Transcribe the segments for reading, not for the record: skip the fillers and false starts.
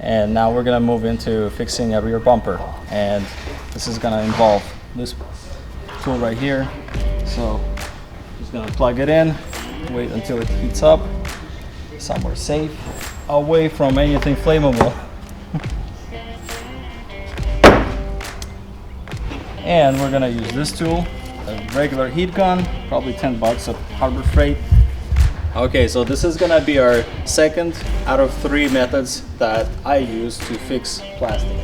And now we're gonna move into fixing a rear bumper, and this is gonna involve this tool right here. So just gonna plug it in, wait until it heats up somewhere safe, away from anything flammable. And we're gonna use this tool, a regular heat gun, probably 10 bucks at Harbor Freight. Okay, so this is gonna be our second out of 3 methods that I use to fix plastic.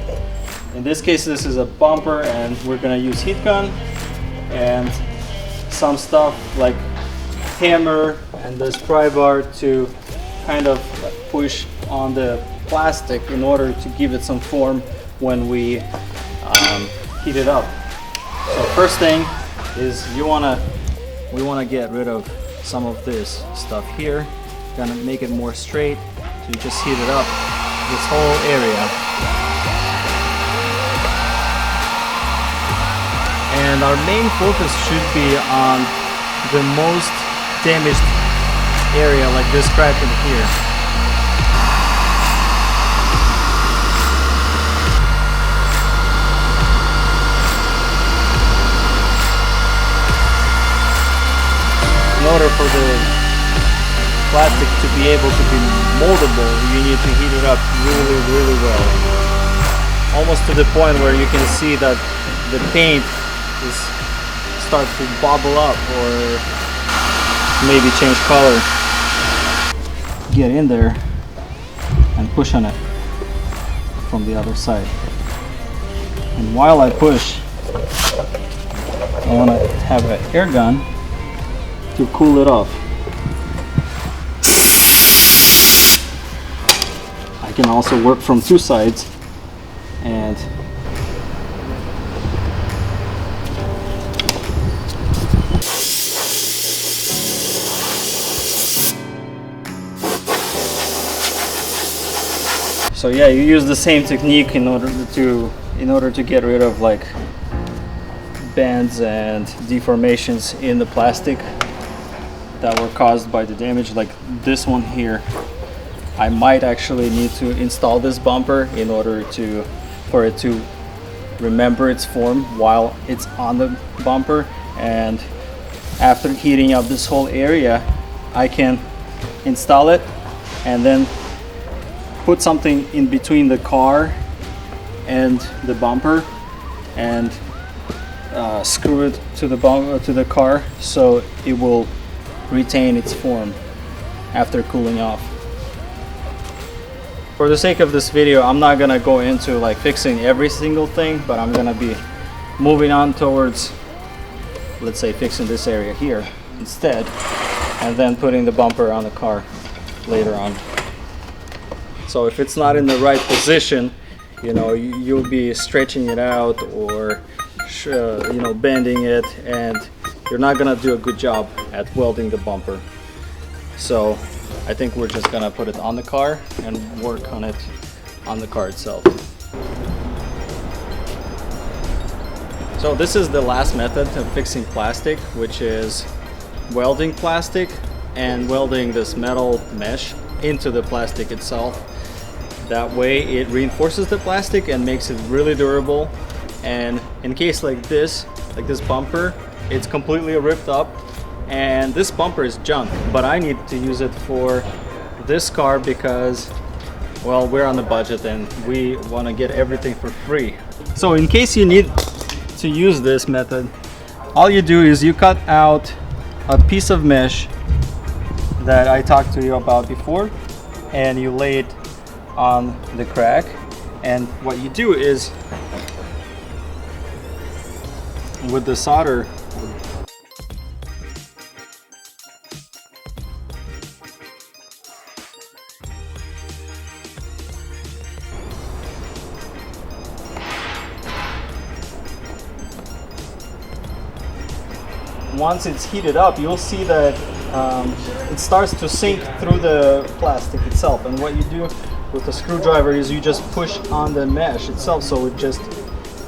In this case, this is a bumper, and we're gonna use heat gun and some stuff like hammer and this pry bar to kind of push on the plastic in order to give it some form when we heat it up. So first thing is we wanna get rid of some of this stuff here. Gonna make it more straight, so you just heat it up this whole area. And our main focus should be on the most damaged area, like this crack in here. In order for the plastic to be able to be moldable, you need to heat it up really well. Almost to the point where you can see that the paint is start to bubble up or maybe change color. Get in there and push on it from the other side. And while I push, I want to have an air gun to cool it off. I can also work from 2 sides, and so yeah, you use the same technique in order to get rid of like bends and deformations in the plastic that were caused by the damage, like this one here. I might actually need to install this bumper in order for it to remember its form while it's on the bumper, and after heating up this whole area I can install it and then put something in between the car and the bumper and screw it to the car so it will retain its form after cooling off. For the sake of this video, I'm not gonna go into like fixing every single thing, but I'm gonna be moving on towards, let's say, fixing this area here instead, and then putting the bumper on the car later on. So if it's not in the right position, you know, you'll be stretching it out or you know, bending it, and you're not gonna do a good job at welding the bumper. So I think we're just gonna put it on the car and work on it on the car itself. So this is the last method of fixing plastic, which is welding plastic and welding this metal mesh into the plastic itself. That way it reinforces the plastic and makes it really durable. And in case like this bumper, it's completely ripped up and this bumper is junk, but I need to use it for this car because, well, we're on a budget and we want to get everything for free. So in case you need to use this method, all you do is you cut out a piece of mesh that I talked to you about before and you lay it on the crack, and what you do is with the solder, once it's heated up, you'll see that it starts to sink through the plastic itself. And what you do with a screwdriver is you just push on the mesh itself so it just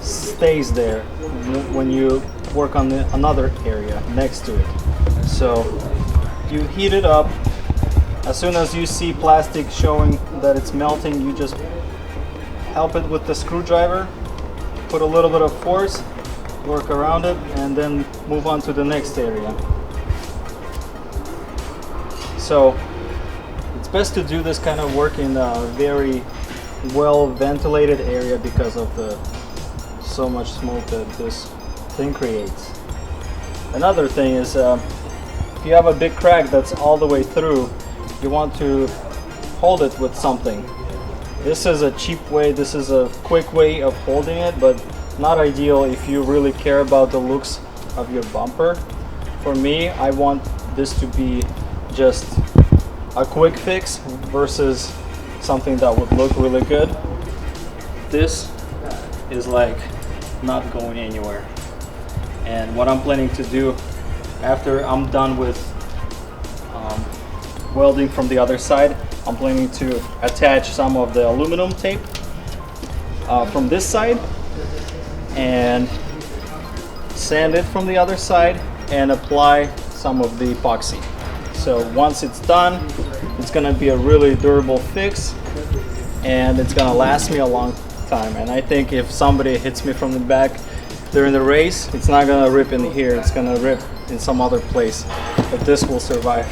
stays there when you work on another area next to it. So you heat it up. As soon as you see plastic showing that it's melting, you just help it with the screwdriver, put a little bit of force, work around it, and then move on to the next area. So it's best to do this kind of work in a very well ventilated area because of the so much smoke that this thing creates. Another thing is if you have a big crack that's all the way through, you want to hold it with something. This is a cheap way, this is a quick way of holding it, but not ideal if you really care about the looks of your bumper. For me, I want this to be just a quick fix versus something that would look really good. This is like not going anywhere. And what I'm planning to do after I'm done with welding from the other side, I'm planning to attach some of the aluminum tape from this side and sand it from the other side and apply some of the epoxy. So once it's done, it's gonna be a really durable fix and it's gonna last me a long time. And I think if somebody hits me from the back during the race, it's not gonna rip in here, it's gonna rip in some other place, but this will survive.